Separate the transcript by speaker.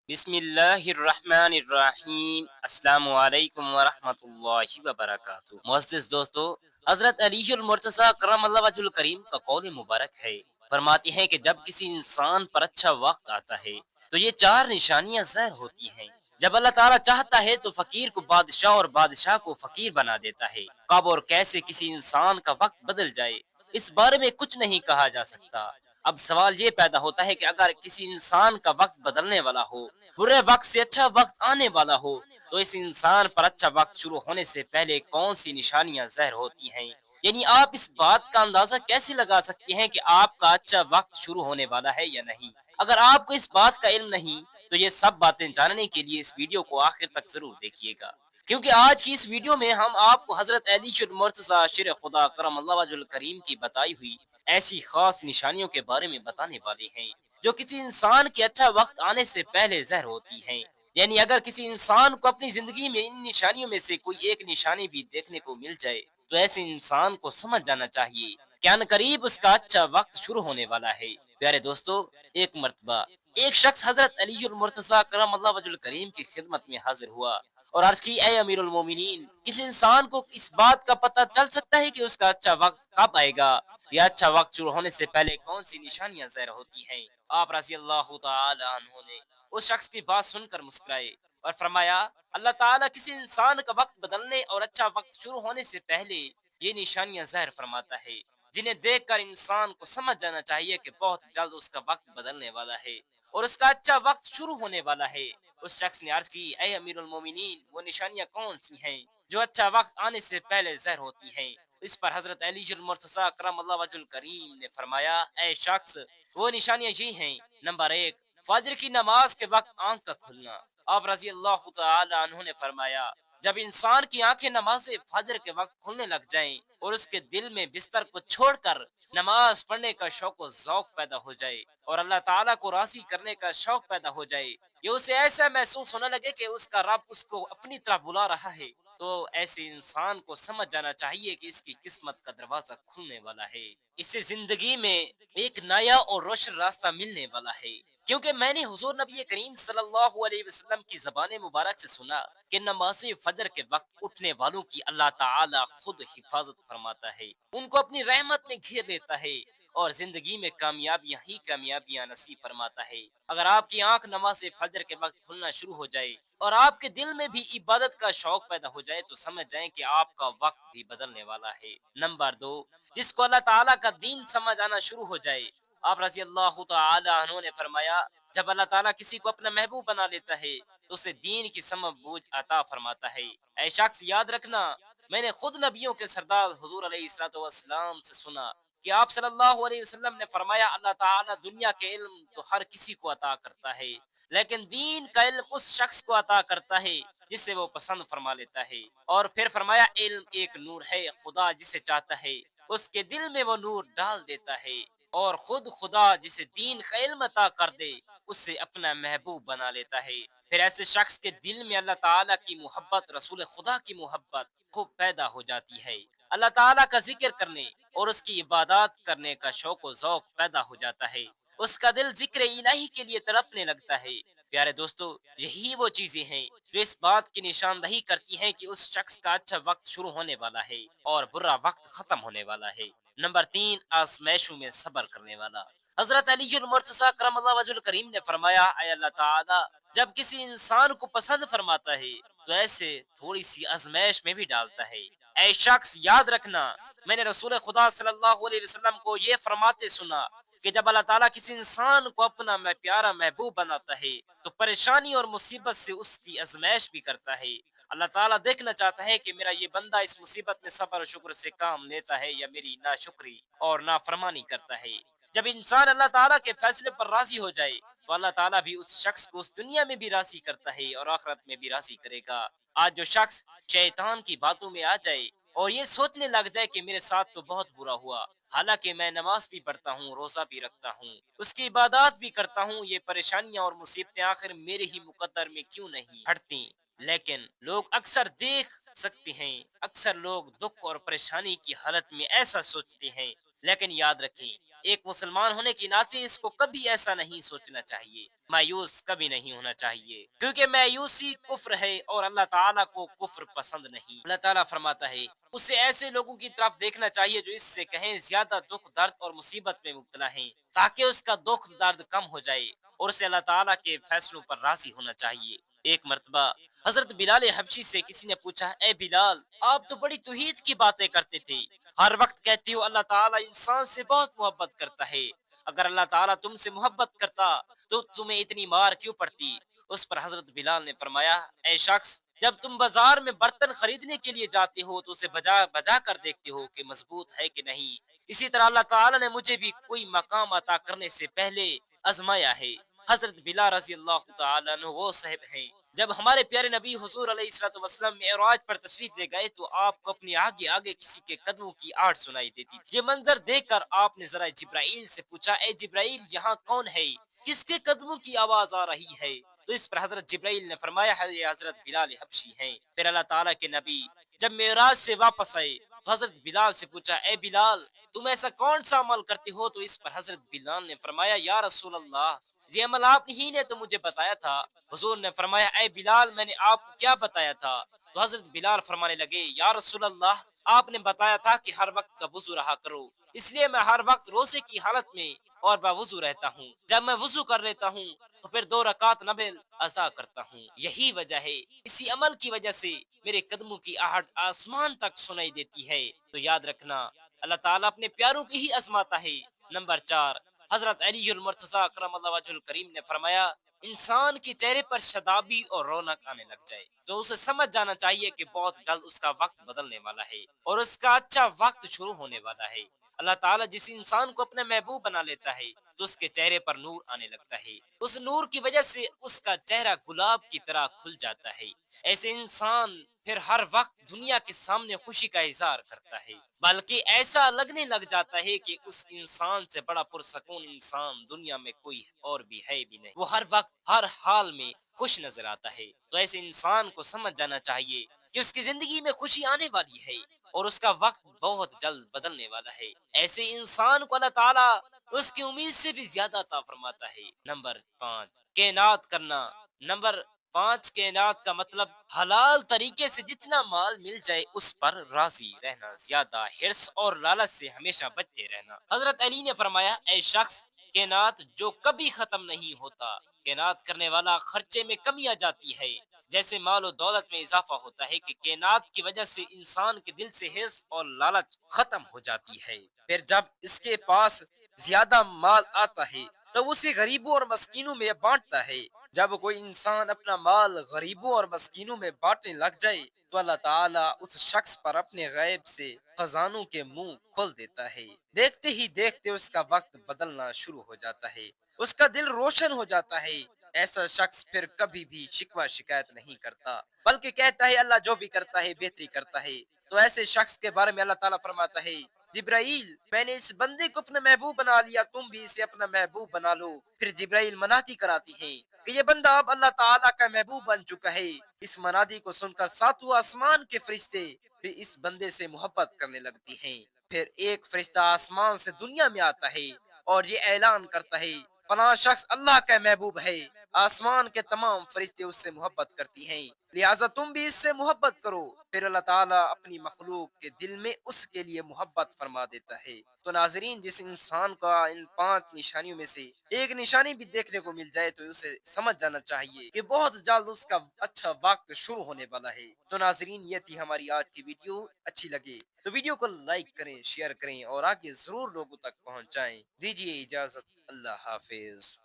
Speaker 1: بسم اللہ الرحمن الرحیم۔ السلام علیکم ورحمۃ اللہ وبرکاتہ۔ معزز دوستو، حضرت علی المرتضیٰ کرم اللہ وجہ الکریم کا قول مبارک ہے، فرماتے ہیں کہ جب کسی انسان پر اچھا وقت آتا ہے تو یہ چار نشانیاں ظاہر ہوتی ہیں۔ جب اللہ تعالیٰ چاہتا ہے تو فقیر کو بادشاہ اور بادشاہ کو فقیر بنا دیتا ہے۔ کب اور کیسے کسی انسان کا وقت بدل جائے، اس بارے میں کچھ نہیں کہا جا سکتا۔ اب سوال یہ پیدا ہوتا ہے کہ اگر کسی انسان کا وقت بدلنے والا ہو، برے وقت سے اچھا وقت آنے والا ہو، تو اس انسان پر اچھا وقت شروع ہونے سے پہلے کون سی نشانیاں ظاہر ہوتی ہیں؟ یعنی آپ اس بات کا اندازہ کیسے لگا سکتے ہیں کہ آپ کا اچھا وقت شروع ہونے والا ہے یا نہیں؟ اگر آپ کو اس بات کا علم نہیں تو یہ سب باتیں جاننے کے لیے اس ویڈیو کو آخر تک ضرور دیکھیے گا، کیونکہ آج کی اس ویڈیو میں ہم آپ کو حضرت علی المرتضیٰ شیر خدا کرم اللہ وجہ الکریم کی بتائی ہوئی ایسی خاص نشانیوں کے بارے میں بتانے والے ہیں جو کسی انسان کے اچھا وقت آنے سے پہلے ظاہر ہوتی ہیں۔ یعنی اگر کسی انسان کو اپنی زندگی میں ان نشانیوں میں سے کوئی ایک نشانی بھی دیکھنے کو مل جائے تو ایسے انسان کو سمجھ جانا چاہیے کہ ان قریب اس کا اچھا وقت شروع ہونے والا ہے۔ پیارے دوستو، ایک مرتبہ ایک شخص حضرت علی المرتضیٰ کرم اللہ وجہ الکریم کی خدمت میں حاضر ہوا اور عرض کی، اے امیر المومنین، کسی انسان کو اس بات کا پتہ چل سکتا ہے کہ اس کا اچھا وقت کب آئے گا یا اچھا وقت شروع ہونے سے پہلے کون سی نشانیاں ظاہر ہوتی ہیں؟ آپ رضی اللہ تعالی عنہ نے اس شخص کی بات سن کر مسکرائے اور فرمایا، اللہ تعالیٰ کسی انسان کا وقت بدلنے اور اچھا وقت شروع ہونے سے پہلے یہ نشانیاں ظاہر فرماتا ہے، جنہیں دیکھ کر انسان کو سمجھ جانا چاہیے کہ بہت جلد اس کا وقت بدلنے والا ہے اور اس کا اچھا وقت شروع ہونے والا ہے۔ اس شخص نے عرض کی، اے امیر المومنین، وہ نشانیاں کون سی ہیں جو اچھا وقت آنے سے پہلے ظاہر ہوتی ہیں؟ اس پر حضرت علی المرتضیٰ کرم اللہ وجہ الکریم نے فرمایا، اے شخص، وہ نشانیاں یہ ہیں: نمبر ایک، فجر کی نماز کے وقت آنکھ کا کھلنا۔ آپ رضی اللہ تعالی عنہ نے فرمایا، جب انسان کی آنکھیں نماز فجر کے وقت کھلنے لگ جائیں اور اس کے دل میں بستر کو چھوڑ کر نماز پڑھنے کا شوق و ذوق پیدا ہو جائے اور اللہ تعالیٰ کو راضی کرنے کا شوق پیدا ہو جائے، یہ اسے ایسا محسوس ہونے لگے کہ اس کا رب اس کو اپنی طرف بلا رہا ہے، تو ایسے انسان کو سمجھ جانا چاہیے کہ اس کی قسمت کا دروازہ کھلنے والا ہے، اسے زندگی میں ایک نیا اور روشن راستہ ملنے والا ہے۔ کیونکہ میں نے حضور نبی کریم صلی اللہ علیہ وسلم کی زبان مبارک سے سنا کہ نماز فجر کے وقت اٹھنے والوں کی اللہ تعالی خود حفاظت فرماتا ہے، ان کو اپنی رحمت میں گھیر لیتا ہے اور زندگی میں کامیابیاں ہی کامیابیاں نصیب فرماتا ہے۔ اگر آپ کی آنکھ نماز فجر کے وقت کھلنا شروع ہو جائے اور آپ کے دل میں بھی عبادت کا شوق پیدا ہو جائے تو سمجھ جائیں کہ آپ کا وقت بھی بدلنے والا ہے۔ نمبر دو، جس کو اللہ تعالیٰ کا دین سمجھ آنا شروع ہو جائے۔ آپ رضی اللہ تعالی عنہ نے فرمایا، جب اللہ تعالیٰ کسی کو اپنا محبوب بنا لیتا ہے تو اسے دین کی سمجھ بوجھ عطا فرماتا ہے۔ اے شخص، یاد رکھنا، میں نے خود نبیوں کے سردار حضور علیہ الصلوۃ والسلام سے سنا کہ آپ صلی اللہ علیہ وسلم نے فرمایا، اللہ تعالیٰ دنیا کے علم تو ہر کسی کو عطا کرتا ہے، لیکن دین کا علم اس شخص کو عطا کرتا ہے جسے وہ پسند فرما لیتا ہے۔ اور پھر فرمایا، علم ایک نور ہے، خدا جسے چاہتا ہے اس کے دل میں وہ نور ڈال دیتا ہے، اور خود خدا جسے دین کا علم عطا کر دے اس سے اپنا محبوب بنا لیتا ہے۔ پھر ایسے شخص کے دل میں اللہ تعالیٰ کی محبت، رسول خدا کی محبت خوب پیدا ہو جاتی ہے، اللہ تعالیٰ کا ذکر کرنے اور اس کی عبادات کرنے کا شوق و ذوق پیدا ہو جاتا ہے، اس کا دل ذکر الہی کے لیے تڑپنے لگتا ہے۔ پیارے دوستو، یہی وہ چیزیں ہیں جو اس بات کی نشاندہی کرتی ہیں کہ اس شخص کا اچھا وقت شروع ہونے والا ہے اور برا وقت ختم ہونے والا ہے۔ نمبر تین، آزمائشوں میں صبر کرنے والا۔ حضرت علی المرتضیٰ کرم اللہ وجہ الکریم نے فرمایا، اے اللہ تعالیٰ جب کسی انسان کو پسند فرماتا ہے تو ایسے تھوڑی سی آزمائش میں بھی ڈالتا ہے۔ اے شخص، یاد رکھنا، میں نے رسول خدا صلی اللہ علیہ وسلم کو یہ فرماتے سنا کہ جب اللہ تعالیٰ کسی انسان کو اپنا پیارا محبوب بناتا ہے تو پریشانی اور مصیبت سے اس کی آزمائش بھی کرتا ہے۔ اللہ تعالیٰ دیکھنا چاہتا ہے کہ میرا یہ بندہ اس مصیبت میں صبر و شکر سے کام لیتا ہے یا میری ناشکری اور نافرمانی کرتا ہے۔ جب انسان اللہ تعالیٰ کے فیصلے پر راضی ہو جائے تو اللہ تعالیٰ بھی اس شخص کو اس دنیا میں بھی راضی کرتا ہے اور آخرت میں بھی راضی کرے گا۔ آج جو شخص شیطان کی باتوں میں آ جائے اور یہ سوچنے لگ جائے کہ میرے ساتھ تو بہت برا ہوا، حالانکہ میں نماز بھی پڑھتا ہوں، روزہ بھی رکھتا ہوں، اس کی عبادات بھی کرتا ہوں، یہ پریشانیاں اور مصیبتیں آخر میرے ہی مقدر میں کیوں نہیں ہٹتی؟ لیکن لوگ اکثر دیکھ سکتے ہیں، اکثر لوگ دکھ اور پریشانی کی حالت میں ایسا سوچتے ہیں، لیکن یاد رکھیں ایک مسلمان ہونے کی ناطے اس کو کبھی ایسا نہیں سوچنا چاہیے، مایوس کبھی نہیں ہونا چاہیے، کیونکہ مایوسی کفر ہے اور اللہ تعالیٰ کو کفر پسند نہیں۔ اللہ تعالیٰ فرماتا ہے اسے ایسے لوگوں کی طرف دیکھنا چاہیے جو اس سے کہیں زیادہ دکھ درد اور مصیبت میں مبتلا ہیں، تاکہ اس کا دکھ درد کم ہو جائے اور اسے اللہ تعالیٰ کے فیصلوں پر راضی ہونا چاہیے۔ ایک مرتبہ حضرت بلال حبشی سے کسی نے پوچھا، اے بلال، آپ تو بڑی توحید کی باتیں کرتے تھے، ہر وقت کہتے ہو اللہ تعالیٰ انسان سے بہت محبت کرتا ہے، اگر اللہ تعالیٰ تم سے محبت کرتا تو تمہیں اتنی مار کیوں پڑتی؟ اس پر حضرت بلال نے فرمایا، اے شخص، جب تم بازار میں برتن خریدنے کے لیے جاتے ہو تو اسے بجا بجا کر دیکھتے ہو کہ مضبوط ہے کہ نہیں، اسی طرح اللہ تعالیٰ نے مجھے بھی کوئی مقام عطا کرنے سے پہلے آزمایا ہے۔ حضرت بلال رضی اللہ تعالیٰ عنہ وہ صاحب ہیں جب ہمارے پیارے نبی حضور علیہ الصلوۃ والسلام معراج پر تشریف لے گئے تو آپ کو اپنے آگے آگے کسی کے قدموں کی آہٹ سنائی دیتی تھی۔ یہ منظر دیکھ کر آپ نے ذرا جبرائیل سے پوچھا، اے جبرائیل، یہاں کون ہے؟ کس کے قدموں کی آواز آ رہی ہے؟ تو اس پر حضرت جبرائیل نے فرمایا، یہ حضرت بلال حبشی ہیں۔ پھر اللہ تعالیٰ کے نبی جب معراج سے واپس آئے تو حضرت بلال سے پوچھا، اے بلال، تم ایسا کون سا عمل کرتے ہو؟ تو اس پر حضرت بلال نے فرمایا، یا رسول اللہ، یہ عمل آپ ہی نے تو مجھے بتایا تھا۔ حضور نے فرمایا، اے بلال، میں نے آپ کو کیا بتایا تھا؟ تو حضرت بلال فرمانے لگے، یا رسول اللہ، آپ نے بتایا تھا کہ ہر وقت کا وضو رہا کرو، اس لیے میں ہر وقت روزے کی حالت میں اور باوضو رہتا ہوں، جب میں وضو کر لیتا ہوں تو پھر 2 رکعت نفل ادا کرتا ہوں، یہی وجہ ہے، اسی عمل کی وجہ سے میرے قدموں کی آہٹ آسمان تک سنائی دیتی ہے۔ تو یاد رکھنا، اللہ تعالیٰ اپنے پیاروں کی ہی آزماتا ہے۔ نمبر 4، حضرت علی المرتضی کرم اللہ وجہ الکریم نے فرمایا، انسان کے چہرے پر شادابی اور رونق آنے لگ جائے تو اسے سمجھ جانا چاہیے کہ بہت جلد اس کا وقت بدلنے والا ہے اور اس کا اچھا وقت شروع ہونے والا ہے۔ اللہ تعالیٰ جس انسان کو اپنے محبوب بنا لیتا ہے تو اس کے چہرے پر نور آنے لگتا ہے، اس نور کی وجہ سے اس کا چہرہ گلاب کی طرح کھل جاتا ہے۔ ایسے انسان پھر ہر وقت دنیا کے سامنے خوشی کا اظہار کرتا ہے، بلکہ ایسا لگنے لگ جاتا ہے کہ اس انسان سے بڑا پرسکون انسان دنیا میں کوئی اور بھی ہے بھی نہیں، وہ ہر وقت ہر حال میں خوش نظر آتا ہے۔ تو ایسے انسان کو سمجھ جانا چاہیے کہ اس کی زندگی میں خوشی آنے والی ہے اور اس کا وقت بہت جلد بدلنے والا ہے۔ ایسے انسان کو اللہ تعالیٰ اس کی امید سے بھی زیادہ عطا فرماتا ہے۔ نمبر 5، کائنات کرنا۔ نمبر 5، کائنات کا مطلب حلال طریقے سے جتنا مال مل جائے اس پر راضی رہنا، زیادہ حرص اور لالچ سے ہمیشہ بچتے رہنا۔ حضرت علی نے فرمایا، اے شخص، کائنات جو کبھی ختم نہیں ہوتا، کائنات کرنے والا خرچے میں کمی آ جاتی ہے، جیسے مال و دولت میں اضافہ ہوتا ہے کہ کائنات کی وجہ سے انسان کے دل سے حرص اور لالچ ختم ہو جاتی ہے۔ پھر جب اس کے پاس زیادہ مال آتا ہے تو اسے غریبوں اور مسکینوں میں بانٹتا ہے۔ جب کوئی انسان اپنا مال غریبوں اور مسکینوں میں بانٹنے لگ جائے تو اللہ تعالیٰ اس شخص پر اپنے غیب سے خزانوں کے منہ کھول دیتا ہے، دیکھتے ہی دیکھتے اس کا وقت بدلنا شروع ہو جاتا ہے، اس کا دل روشن ہو جاتا ہے۔ ایسا شخص پھر کبھی بھی شکوہ شکایت نہیں کرتا، بلکہ کہتا ہے اللہ جو بھی کرتا ہے بہتری کرتا ہے۔ تو ایسے شخص کے بارے میں اللہ تعالیٰ فرماتا ہے، جبرائیل، میں نے اس بندے کو اپنا محبوب بنا لیا، تم بھی اسے اپنا محبوب بنا لو۔ پھر جبرائیل منادی کراتی ہیں کہ یہ بندہ اب اللہ تعالیٰ کا محبوب بن چکا ہے۔ اس منادی کو سن کر 7واں آسمان کے فرشتے بھی اس بندے سے محبت کرنے لگتی ہیں۔ پھر ایک فرشتہ آسمان سے دنیا میں آتا ہے اور یہ اعلان کرتا ہے، فلاں شخص اللہ کا محبوب ہے۔ آسمان کے تمام فرشتے اس سے محبت کرتی ہیں، لہٰذا تم بھی اس سے محبت کرو۔ پھر اللہ تعالیٰ اپنی مخلوق کے دل میں اس کے لیے محبت فرما دیتا ہے۔ تو ناظرین، جس انسان کا ان 5 نشانیوں میں سے ایک نشانی بھی دیکھنے کو مل جائے تو اسے سمجھ جانا چاہیے کہ بہت جلد اس کا اچھا وقت شروع ہونے والا ہے۔ تو ناظرین، یہ تھی ہماری آج کی ویڈیو، اچھی لگے تو ویڈیو کو لائک کریں، شیئر کریں اور آگے ضرور لوگوں تک پہنچائیں۔ دیجیے اجازت، اللہ حافظ۔